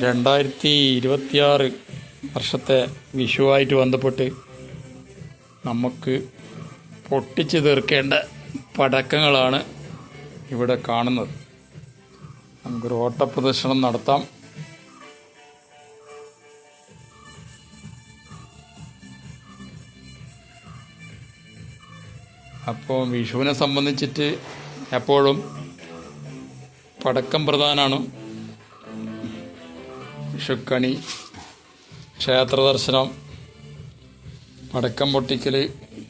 2026 വർഷത്തെ വിഷുവായിട്ട് ബന്ധപ്പെട്ട് നമുക്ക് പൊട്ടിച്ച് തീർക്കേണ്ട പടക്കങ്ങളാണ് ഇവിടെ കാണുന്നത്. നമുക്കൊരു ഓട്ടപ്രദർശനം നടത്താം. അപ്പോൾ വിഷുവിനെ സംബന്ധിച്ചിട്ട് എപ്പോഴും പടക്കം പ്രധാനമാണ്. വിഷുക്കണി, ക്ഷേത്ര ദർശനം, പടക്കം പൊട്ടിക്കൽ,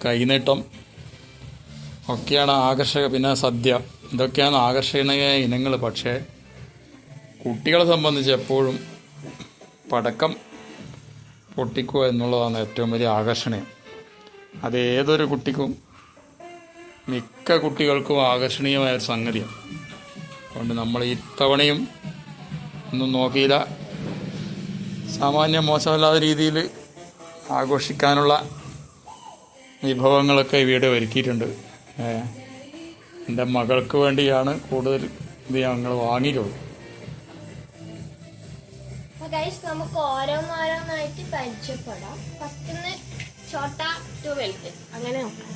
കൈനീട്ടം ഒക്കെയാണ് ആകർഷക. പിന്നെ സദ്യ, ഇതൊക്കെയാണ് ആകർഷണീയ ഇനങ്ങൾ. പക്ഷേ കുട്ടികളെ സംബന്ധിച്ച് എപ്പോഴും പടക്കം പൊട്ടിക്കുക എന്നുള്ളതാണ് ഏറ്റവും വലിയ ആകർഷണീയം. അത് ഏതൊരു കുട്ടിക്കും, മിക്ക കുട്ടികൾക്കും ആകർഷണീയമായ ഒരു സംഗതിയാണ്. അതുകൊണ്ട് നമ്മൾ ഇത്തവണയും ഒന്നും നോക്കിയില്ല, സാമാന്യം മോശമല്ലാത്ത രീതിയിൽ ആഘോഷിക്കാനുള്ള വിഭവങ്ങളൊക്കെ ഇവിടെ ഒരുക്കിയിട്ടുണ്ട്. എൻ്റെ മകൾക്ക് വേണ്ടിയാണ് കൂടുതൽ ഇത് ഞങ്ങൾ വാങ്ങിയിട്ടുള്ളത്. നമുക്ക് ഓരോന്നോരോന്നായിട്ട് പരിചയപ്പെടാം. ഫസ്റ്റ് ഛോട്ട ടു വലുത് അങ്ങനെ നോക്കാം.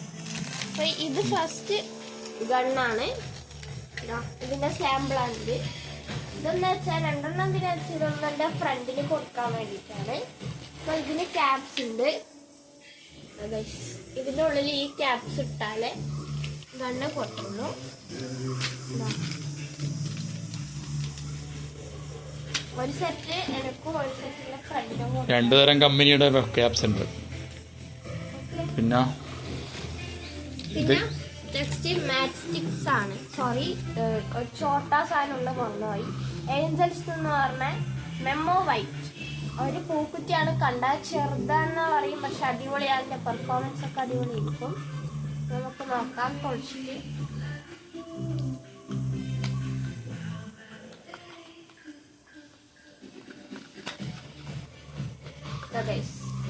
അപ്പൊ ഇത് ഫസ്റ്റ് ഗണ്ണാണ്. ഇതിന്റെ സാമ്പിളാണിത്. ഇതെന്ന് വെച്ചാൽ രണ്ടെണ്ണം തിരിച്ചിതൊന്നും എൻ്റെ ഫ്രണ്ടിന് കൊടുക്കാൻ വേണ്ടിയിട്ടാണ്. അപ്പൊ ഇതിന് ക്യാപ്സ് ഉണ്ട്. ഇതിൻ്റെ ഉള്ളിൽ ഈ ക്യാപ്സ് ഇട്ടാലേ ഗണ്ണ് പൊട്ടുള്ളൂ. ഒരു സെറ്റ് എനക്കും ഒരു സെറ്റ് എൻ്റെ ഫ്രണ്ടിനും. രണ്ടു തരം കമ്പനിയുടെ ക്യാപ്സ് ഉണ്ട്. പിന്നെ നെക്സ്റ്റ് മാറ്റ് സ്റ്റിക്സ് ആണ്. സോറി, ഒരു ചോട്ടാ സാധനമുള്ള കൊണ്ടുപോയി. ഏഞ്ചൽസ് എന്ന് പറഞ്ഞ മെമ്മോ വൈറ്റ് ഒരു പൂക്കുറ്റിയാണ്. കണ്ടാൽ ചെറുതാണെന്ന് പറയും, പക്ഷെ അടിപൊളിയാണ്. അതിൻ്റെ പെർഫോമൻസ് ഒക്കെ അടിപൊളി ഇരിക്കും. നമുക്ക് നോക്കാം. പൊളിച്ചിട്ട്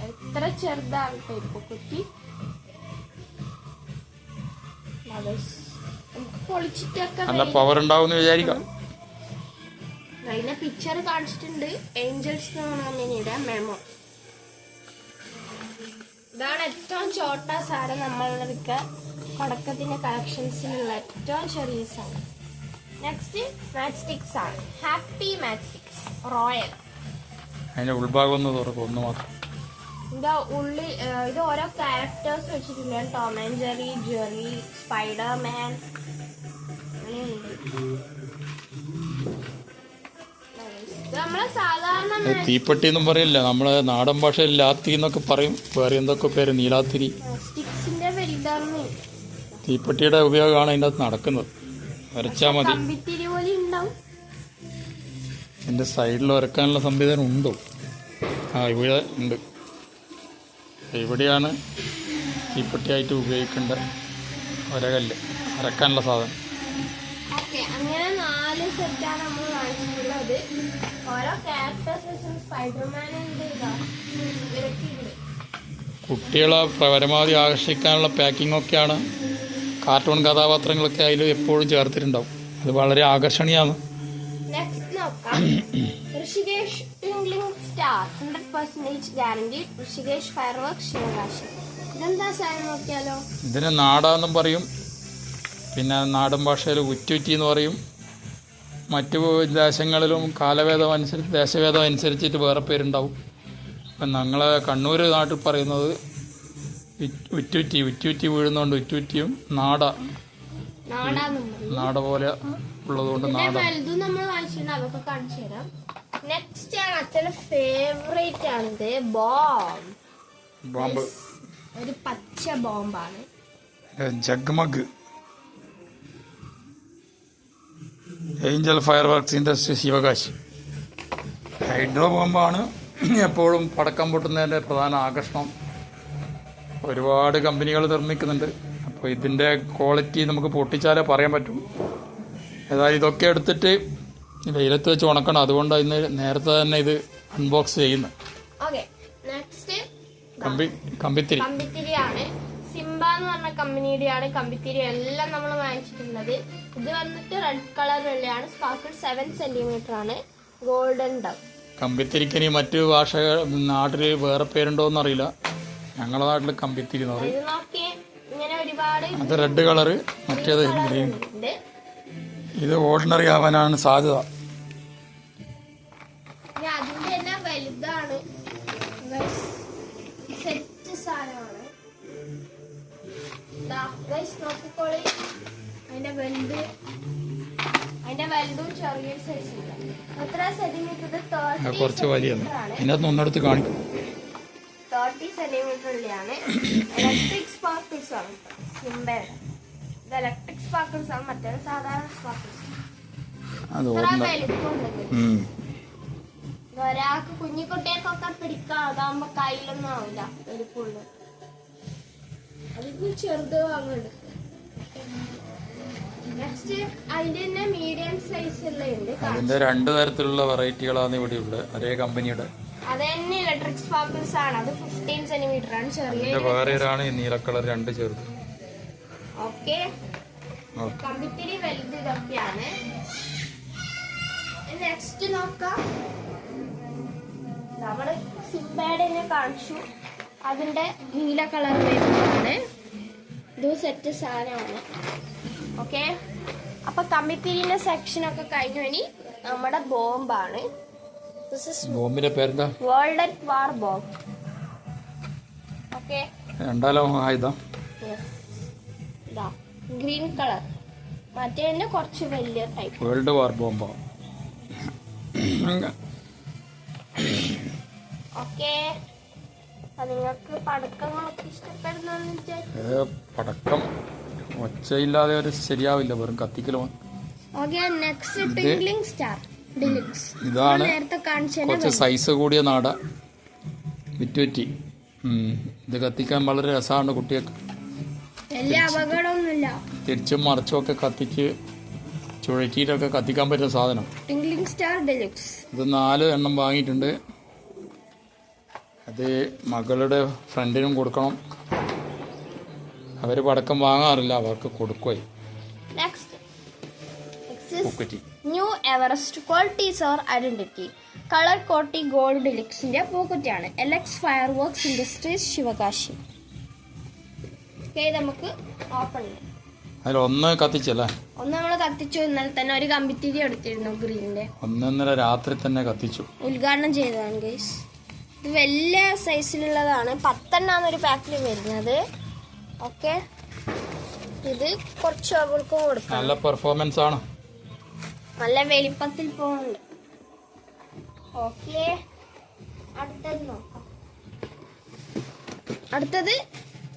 എത്ര ചെറുതാണ് പൂക്കുറ്റി. നല്ല പവർ ഉണ്ടാവും വിചാരിക്കാം. അതിന്റെ പിക്ചർ കാണിച്ചിട്ടുണ്ട്. ഏഞ്ചൽസ് എന്ന് പറഞ്ഞ കമ്പനിയുടെ മെമോ. ഇതാണ് ഏറ്റവും ചോട്ട സാധനം നമ്മളുടെ പടക്കത്തിന്റെ കളക്ഷൻസിലുള്ള ഏറ്റവും ചെറിയ സാധനം. നെക്സ്റ്റ് മാറ്റ് സ്റ്റിക്സ് ആണ്. ഹാപ്പി മാറ്റ് സ്റ്റിക്സ് റോയൽ. അതിന്റെ ഉൾഭാഗം ഒന്ന് തുറക്കും, ഒന്ന് മാത്രം. ഇതിന്റെ ഉള്ളിൽ ഇത് ഓരോ ക്യാരക്ടേഴ്സ് വെച്ചിട്ടുണ്ട്. Tom and Jerry, Jerry, Spiderman, നമ്മളെ സാധാരണ തീപ്പെട്ടി എന്നും പറയില്ല, നമ്മളെ നാടൻ ഭാഷയിൽ ലാത്തി എന്നൊക്കെ പറയും. വേറെ എന്തൊക്കെ പേര്, നീലാത്തിരി. സ്റ്റിക്സിന്റെ വലുതാണ്. തീപ്പെട്ടിയുടെ ഉപയോഗമാണ് അതിൻ്റെ അകത്ത് നടക്കുന്നത്. വരച്ചാൽ മതി. കമ്പിത്തിരി പോലെ ഉണ്ടാവും. എൻ്റെ സൈഡിൽ വരക്കാനുള്ള സംവിധാനം ഉണ്ടോ? ഇവിടെ ഉണ്ട്. ഇവിടെയാണ് തീപ്പെട്ടിയായിട്ട് ഉപയോഗിക്കേണ്ട ഒരകല്ല്, അരക്കാനുള്ള സാധനം. അങ്ങനെ 4 സെറ്റാണ് നമ്മൾ വാങ്ങിച്ചിട്ടുള്ളത്. ഓരോ ക്യാരക്ടേഴ്സ് കുട്ടികളെ പരമാവധി ആകർഷിക്കാനുള്ള പാക്കിംഗ് ഒക്കെയാണ്. കാർട്ടൂൺ കഥാപാത്രങ്ങളൊക്കെ അതിൽ എപ്പോഴും ചേർത്തിട്ടുണ്ടാവും. അത് വളരെ ആകർഷണീയമാണ്. നെക്സ്റ്റ് നോക്കാം. Rishikesh twinkling star 100% guarantee. Rishikesh fireworks Sivakasi. ഇതെന്താ സാധനം നോക്കിയാലോ? ഇതിന് നാടാന്നും പറയും, പിന്നെ നാടൻ ഭാഷയിൽ ഉറ്റുറ്റി എന്ന് പറയും. മറ്റു ദേശങ്ങളിലും കാലഭേദം അനുസരിച്ച്, ദേശഭേദം അനുസരിച്ചിട്ട് വേറെ പേരുണ്ടാവും. ഇപ്പം ഞങ്ങളെ കണ്ണൂർ നാട്ടിൽ പറയുന്നത് ഉറ്റുറ്റി വീഴുന്നതുകൊണ്ട് ഉറ്റുറ്റിയും നാട പോലെ ഉള്ളതുകൊണ്ട് നാട. അതൊക്കെ കാണിച്ചു തരാം. നെക്സ്റ്റ് ആണ് അച്ഛൻ്റെ ഫേവറേറ്റ് ആണിത്. ബോംബ്. ഒരു പച്ച ബോംബാണ്. Jagmag. Angel fire works industry Sivakasi. Hydro ബോംബാണ് എപ്പോഴും പടക്കം പൊട്ടുന്നതിൻ്റെ പ്രധാന ആകർഷണം. ഒരുപാട് കമ്പനികൾ നിർമ്മിക്കുന്നുണ്ട്. അപ്പോൾ ഇതിൻ്റെ ക്വാളിറ്റി നമുക്ക് പൊട്ടിച്ചാലേ പറയാൻ പറ്റും. ഏതായാലും ഇതൊക്കെ എടുത്തിട്ട് വെയിലത്ത് വെച്ച് ഉണക്കണം. അതുകൊണ്ട് ഇന്ന് നേരത്തെ തന്നെ ഇത് അൺബോക്സ് ചെയ്യുന്നത്. കമ്പിത്തിരിയാണ്. സിംബ എന്ന് പറഞ്ഞ കമ്പനിയുടെയാണ് കമ്പിത്തിരി എല്ലാം നമ്മൾ വാങ്ങിച്ചിട്ടുള്ളത്. ഇത് വന്നിട്ട് റെഡ് കളർ വെള്ളയാണ്. സ്പാർക്കിൾ 7 സെന്റിമീറ്റർ ആണ്. Golden dove. കമ്പിത്തിരിക്കനി മറ്റ് ഭാഷ നാട്ടിൽ വേറെ പേരുണ്ടോയെന്ന് അറിയില്ല. ഞങ്ങളുടെ നാട്ടിൽ കമ്പിത്തിരി എന്ന് പറയും. ഇത് നോക്കിയേ, ഇങ്ങനെ ഒരുപാട് അത് റെഡ് കളറ്, മറ്റേത് ഗ്രീൻ. ഇത് ഓർഡിനറി ആവാനാണ് സാധ്യത. ഇനി അതിന്റെ തന്നെ വലുതാണ്, സെറ്റ് സാധനമാണ്. നോക്കിക്കോളി, അതിന്റെ വലുതും ചെറിയൊരു സൈസ് ഉണ്ട്. എത്ര സെന്റിമീറ്റർ? കുറച്ച് വലിയാണ്. ഇതിനകത്ത് ഒന്നെടുത്ത് കാണിക്കും. 30 സെന്റിമീറ്ററിലാണ്. ഇലക്ട്രിക് സ്പാർക്കിൾസ് ആണ് സിംബയുടെ. ഇത് ഇലക്ട്രിക് സ്പാർക്കിൾസ് ആണ്, മറ്റേ സാധാരണ സ്പാർക്കിൾസ്. ഒരാൾക്ക് കുഞ്ഞിക്കുട്ടിയൊക്കെ പിടിക്കാം, അതാകുമ്പോ കയ്യിലൊന്നും ആവില്ല. വലിപ്പുള്ളു അതിന് ചെറുത് വാങ്ങുന്നുണ്ട്. നെക്സ്റ്റ് അതിന്റെ തന്നെ മീഡിയം സൈസ് ഉള്ളുണ്ട്. അതിന്റെ 2 തരത്തിലുള്ള വെറൈറ്റികളാണ് ഇവിടെ ഉള്ളത്, ഒരേ കമ്പനിയുടെ. അത് തന്നെ ഇലക്ട്രിക് സ്പാർക്കിൾസ് ആണ്. അത് 15 സെന്റിമീറ്റർ ആണ്, ചെറിയ. വേറെയാണ് ഈ നീല കളർ 2 ചെറുത്. ഓക്കെ, കമ്പിത്തിരി വലുത് ഇതൊക്കെയാണ്. നെക്സ്റ്റ് നോക്കാം, നമ്മള് സിംബയുടെ തന്നെ കാണിച്ചു. അതിന്റെ നീല കളർ വരുന്നതാണ്. ഇത് സെറ്റ് സാധനമാണ്. ഓക്കെ, അപ്പൊ കമ്പിത്തിരിന്റെ സെക്ഷനൊക്കെ കഴിഞ്ഞു. ഇനി നമ്മുടെ ബോംബാണ്. ബോംബിന്റെ പേരെന്താ? World war bomb. ഓക്കെ, രണ്ടാം ആയുധം. ഗ്രീൻ കളർ, മറ്റേ കുറച്ച് വലിയ ടൈപ്പ്. വേൾഡ് വാർ ബോംബോ? ഓക്കെ, നിങ്ങൾക്ക് പടക്കങ്ങളൊക്കെ ഇഷ്ടപ്പെടുന്ന പടക്കം ഒച്ചയില്ലാതെ ഒരു ശരിയാവില്ല, വെറും കത്തിക്കലോ. Okay, next twinkling star deluxe. ഇതാണ് നേരത്തെ കാണിച്ച കുറച്ച് സൈസ് കൂടിയ നാട വിറ്റുറ്റി. ഇത് കത്തിക്കാൻ വളരെ രസമാണ് കുട്ടികൾക്ക്. വലിയ അപകടമൊന്നുമില്ല. തിരിച്ചും മറിച്ചും ഒക്കെ കത്തിച്ച് ചുഴറ്റിയിട്ടൊക്കെ കത്തിക്കാൻ പറ്റുന്ന സാധനം. Twinkling star deluxe. ഇത് 4 എണ്ണം വാങ്ങിയിട്ടുണ്ട്. അത് മകളുടെ ഫ്രണ്ടിനും കൊടുക്കണം. അവർ പടക്കം വാങ്ങാറില്ല, അവർക്ക് കൊടുക്കുവായി. New Everest qualities or identity colour കോട്ടി ഗോൾഡ് ഡിലക്സിന്റെ പൂക്കുറ്റിയാണ്. എലക്സ് ഫയർ വർക്ക്സ് ഇൻഡസ്ട്രീസ് ശിവകാശി. നമുക്ക് ഓപ്പൺ ചെയ്യാം. അതിലൊന്ന് കത്തിച്ചല്ലേ? ഒന്ന് നമ്മൾ കത്തിച്ചു. ഇന്നലെ തന്നെ ഒരു കമ്പിത്തിരി എടുത്തിരുന്നു ഗ്രീനിന്റെ. ഇന്നലെ രാത്രി തന്നെ കത്തിച്ചു, ഉദ്ഘാടനം ചെയ്തതാണ് ഗൈസ്. ഇത് വലിയ സൈസിലുള്ളതാണ്. 10 എണ്ണാണ് ഒരു പാക്കിൽ വരുന്നത്. ഓക്കെ, ഇത് കുറച്ച് അവർക്ക് കൊടുക്കാം. നല്ല പെർഫോമൻസ് ആണ്, നല്ല വലിപ്പത്തിൽ പോകുന്നുണ്ട്. ഓക്കെ, അടുത്തത് നോക്കാം. അടുത്തത്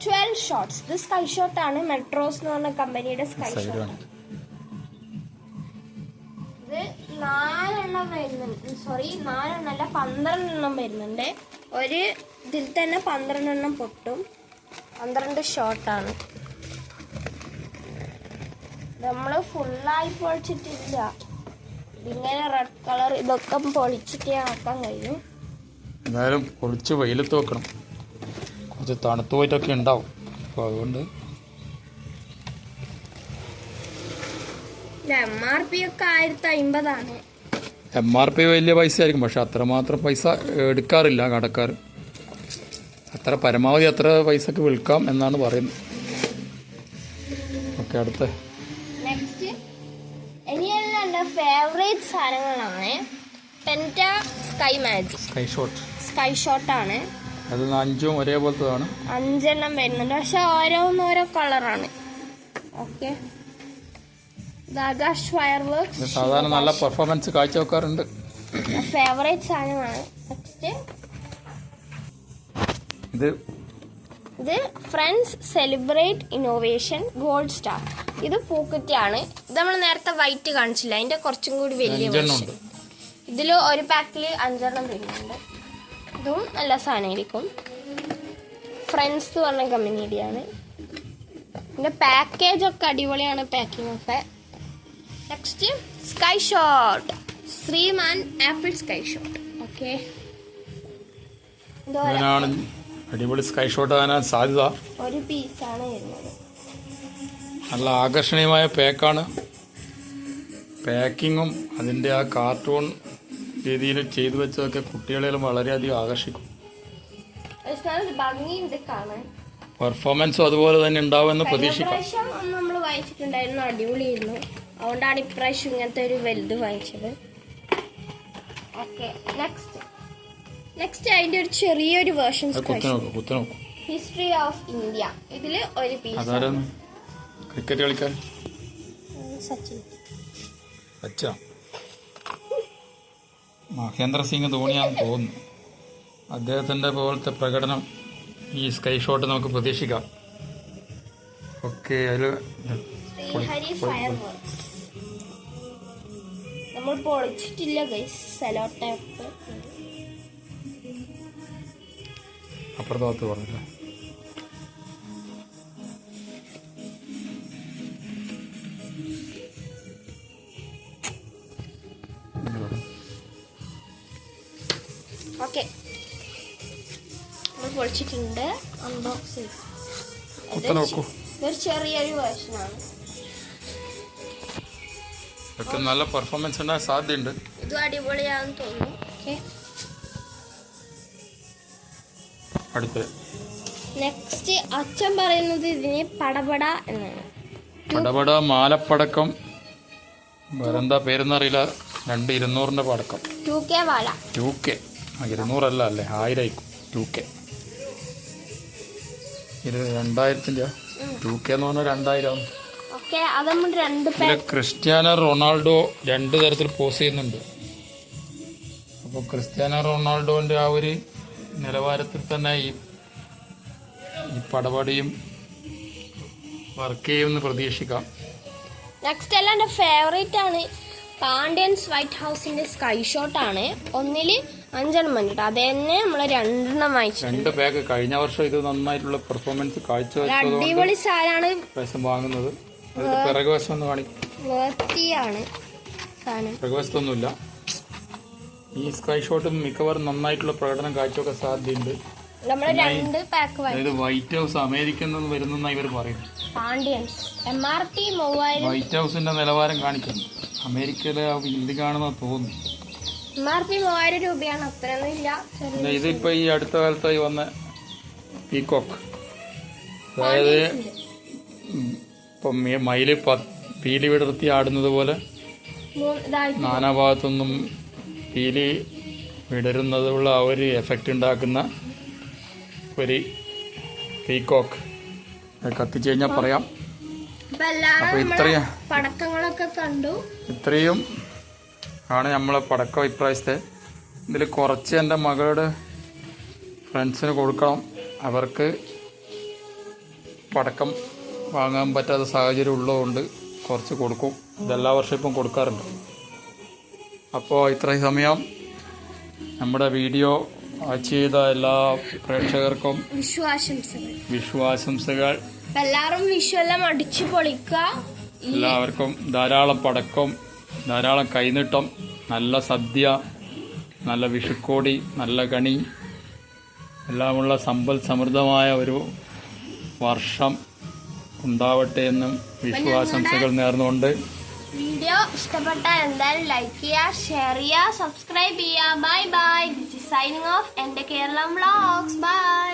12 ഷോട്ട്സ്. ഇത് സ്കൈ ഷോട്ട് ആണ്. മെട്രോസ് എന്ന് പറഞ്ഞ കമ്പനിയുടെ സ്കൈ ഷോട്ട്. ഇത് 4 എണ്ണം വരുന്നുണ്ട്. സോറി, 4 എണ്ണല്ല, 12 എണ്ണം വരുന്നുണ്ട്. ഒരു ഇതിൽ തന്നെ 12 എണ്ണം പൊട്ടും. 12 ഷോട്ടാണ്. നമ്മള് ഫുള്ളായി പൊളിച്ചിട്ടില്ല. ഇങ്ങനെ റെഡ് കളർ ഇതൊക്കെ പൊളിച്ചിട്ടേ ആക്കാൻ കഴിയും. എന്തായാലും പൊളിച്ച് വെയിലത്ത് വെക്കണം, കുറച്ച് തണുത്തു പോയിട്ടൊക്കെ ഉണ്ടാവും. അപ്പോൾ അതുകൊണ്ട് MRP ഒക്കെ 1050 ആണ്. MRP വലിയ പൈസ ആയിരിക്കും, പക്ഷെ അത്രമാത്രം പൈസ എടുക്കാറില്ല കടക്കാർ. അത്ര പരമാവധി അത്ര പൈസക്ക് വിൽക്കാം എന്നാണ് പറയുന്നത്. ഓക്കെ, അടുത്ത നെക്സ്റ്റ് ഇനിയെല്ലാം എൻ്റെ ഫേവറേറ്റ് സാധനങ്ങളാണ്. പെൻറ്റ സ്കൈ മാജിക് സ്കൈ ഷോട്ടാണ്. അത് 5ഉം ഒരേപോലത്തതാണ്. 5 എണ്ണം വരുന്നുണ്ട്, പക്ഷെ ഓരോന്നോരോ കളറാണ്. ഓക്കെ, ആകാശ് ഫയർ വർക്ക്സ് സാധാരണ നല്ല പെർഫോമൻസ് കാഴ്ചവെക്കാറുണ്ട്. ഫേവറേറ്റ് സാധനമാണ്. നെക്സ്റ്റ് ഇത് friends celebrate innovation gold star. ഇത് പൂക്കുറ്റിയാണ്. ഇത് നമ്മൾ നേരത്തെ വൈറ്റ് കാണിച്ചില്ല, അതിന്റെ കുറച്ചും കൂടി വലിയ വേർഷൻ. ഇതിൽ ഒരു പാക്കിൽ 5 എണ്ണം വരുന്നുണ്ട്. ഇതും നല്ല സാധനമായിരിക്കും. ഫ്രണ്ട്സ് എന്ന് പറഞ്ഞ കമ്പനിയുടെയാണ്. ഇതിന്റെ പാക്കേജ് ഒക്കെ അടിപൊളിയാണ്, പാക്കിംഗ് ഒക്കെ. നെക്സ്റ്റ് സ്കൈ ഷോട്ട് ശ്രീമാൻ ആപ്പിൾ സ്കൈ ഷോട്ട്. ഓക്കെ, അടിപൊളി സ്കൈ ഷോട്ട് ആകാൻ സാധ്യത. ഒരു പീസാണ് വരുന്നത്. നല്ല ആകർഷണീയമായ പാക്കാണ്. പാക്കിങ്ങും അതിൻ്റെ ആ കാർട്ടൂൺ രീതിയിൽ ചെയ്തു വെച്ചതൊക്കെ കുട്ടികളെല്ലാം വളരെയധികം ആകർഷിക്കും. ഭംഗിയുണ്ട് കാണാൻ. പെർഫോമൻസും അതുപോലെ തന്നെ ഉണ്ടാവുമെന്ന് പ്രതീക്ഷിക്കാം. ഇപ്രാവശ്യം നമ്മൾ വാങ്ങിച്ചിട്ടുണ്ടായിരുന്നു, അടിപൊളിയായിരുന്നു. അതുകൊണ്ടാണ് ഇപ്രാവശ്യം ഇങ്ങനത്തെ ഒരു വലുത് വാങ്ങിച്ചത്. ഓക്കെ, നെക്സ്റ്റ് അതിന്റെ ഒരു ചെറിയൊരു വേർഷൻ, ഹിസ്റ്ററി ഓഫ് ഇന്ത്യ. ഇതില് ഒരു പീസ് ക്രിക്കറ്റ് കളിക്കാൻ സച്ചിൻ, മഹേന്ദ്ര സിംഗ് ധോണിയാണെന്ന് തോന്നുന്നു. അദ്ദേഹത്തിന്റെ പോലത്തെ പ്രകടനം ഈ സ്കൈ ഷോട്ട് നമുക്ക് പ്രതീക്ഷിക്കാം. ഓക്കെ, അതിൽ നമ്മൾ പൊളിച്ചിട്ടില്ല ഗൈസ്. സെലോ ടേപ്പ് അപ്പുറത്തെ ഭാഗത്ത് പറഞ്ഞില്ല. ഓക്കെ, നമ്മൾ പൊളിച്ചിട്ടുണ്ട്. അൺബോക്സ് ചെയ്ത് ഇതൊരു ചെറിയൊരു വേർഷനാണ്. ഇതൊക്കെ നല്ല പെർഫോമൻസ് ഉണ്ടാകാൻ സാധ്യതയുണ്ട്. ഇതും അടിപൊളിയാണെന്ന് തോന്നുന്നു. ഓക്കെ, അടുത്ത് നെക്സ്റ്റ് അച്ഛൻ പറയുന്നത് ഇതിന് പടപട എന്നാണ്. പടപട മാലപ്പടക്കം, വേറെന്താ പേരെന്നറിയില്ല. 200 പടക്കം. 2K വാല. 2K 200 അല്ലേ, 1000 2K. ഇത് 2000 2K എന്ന് പറഞ്ഞാൽ 2000. ഓക്കെ, അത് നമ്മൾ ക്രിസ്ത്യാനോ റൊണാൾഡോ 2 തരത്തിൽ പോസ് ചെയ്യുന്നുണ്ട്. അപ്പോൾ ക്രിസ്ത്യാനോ റൊണാൾഡോന്റെ ആ ഒരു നിലവാരത്തിൽ തന്നെ ഈ പടപടിയും വർക്ക് ചെയ്യുമെന്ന് പ്രതീക്ഷിക്കാം. നെക്സ്റ്റ് എല്ലാം എൻ്റെ ഫേവറേറ്റ് ആണ്. പാണ്ഡ്യൻസ് വൈറ്റ് ഹൗസിന്റെ സ്കൈ ഷോട്ട് ആണ്. ഒന്നില് 5 മഞ്ഞിട്ട്, അത് തന്നെ നമ്മള് 2 വാങ്ങിച്ചു. 2 ബാഗ്. കഴിഞ്ഞ വർഷം ഇത് നന്നായിട്ടുള്ള പെർഫോമൻസ് അടിപൊളി സാധനമാണ്. വാങ്ങുന്നത് പിറകുവശം ഒന്ന് കാണിക്കും. പിറകുവശത്തൊന്നുമില്ല. ഈ സ്കൈ ഷോട്ടും മിക്കവാറും നന്നായിട്ടുള്ള പ്രകടനം കാഴ്ചവെക്കാൻ സാധ്യതയുണ്ട്. ഇത് വൈറ്റ് ഹൗസ് അമേരിക്കയിൽ നിന്ന് വരുന്ന ഇവർ പറയുന്നു. വൈറ്റ് ഹൗസിന്റെ നിലവാരം കാണിക്കുന്നു. അമേരിക്കയിലെ ഹിന്ദി കാണുന്ന തോന്നുന്നു. MRP 3000 രൂപയാണ്. അത്രയൊന്നുമില്ല. ഇതിപ്പോ ഈ അടുത്ത കാലത്തായി വന്ന പീകോക്ക്, അതായത് ഇപ്പം മയില് പീലി വിടർത്തി ആടുന്നത് പോലെ നാനാഭാഗത്തുനിന്നും പീലി വിടരുന്നതുള്ള ആ ഒരു എഫക്റ്റ് ഉണ്ടാക്കുന്ന ഒരു പീകോക്ക് കത്തിച്ചു കഴിഞ്ഞാൽ പറയാം. അപ്പൊ പടക്കങ്ങളൊക്കെ കണ്ടു. ഇത്രയും ആണ് നമ്മളെ പടക്കം ഇപ്രാവശ്യത്തെ. ഇതിൽ കുറച്ച് എൻ്റെ മകളുടെ ഫ്രണ്ട്സിന് കൊടുക്കണം. അവർക്ക് പടക്കം വാങ്ങാൻ പറ്റാത്ത സാഹചര്യം ഉള്ളതുകൊണ്ട് കുറച്ച് കൊടുക്കും. ഇതെല്ലാ വർഷവും ഇപ്പം കൊടുക്കാറുണ്ട്. അപ്പോൾ ഇത്രയും സമയം നമ്മുടെ വീഡിയോ വാച്ച് ചെയ്ത എല്ലാ പ്രേക്ഷകർക്കും വിഷുവാശംസകൾ. എല്ലാവരും വിഷു എല്ലാം അടിച്ചു പൊളിക്കുക. എല്ലാവർക്കും ധാരാളം പടക്കം, ധാരാളം കൈനീട്ടം, നല്ല സദ്യ, നല്ല വിഷുക്കോടി, നല്ല കണി, എല്ലാമുള്ള സമ്പൽ സമൃദ്ധമായ ഒരു വർഷം ഉണ്ടാവട്ടെ എന്നും വിഷുവാശംസകൾ നേർന്നുകൊണ്ട് വീഡിയോ ഇഷ്ടപ്പെട്ടാൽ എന്തായാലും ലൈക്ക് ചെയ്യുക, ഷെയർ ചെയ്യുക, സബ്സ്ക്രൈബ് ചെയ്യുക. Bye bye. This is signing off എൻ്റെ കേരളം വ്ളോഗ്സ്. ബൈ.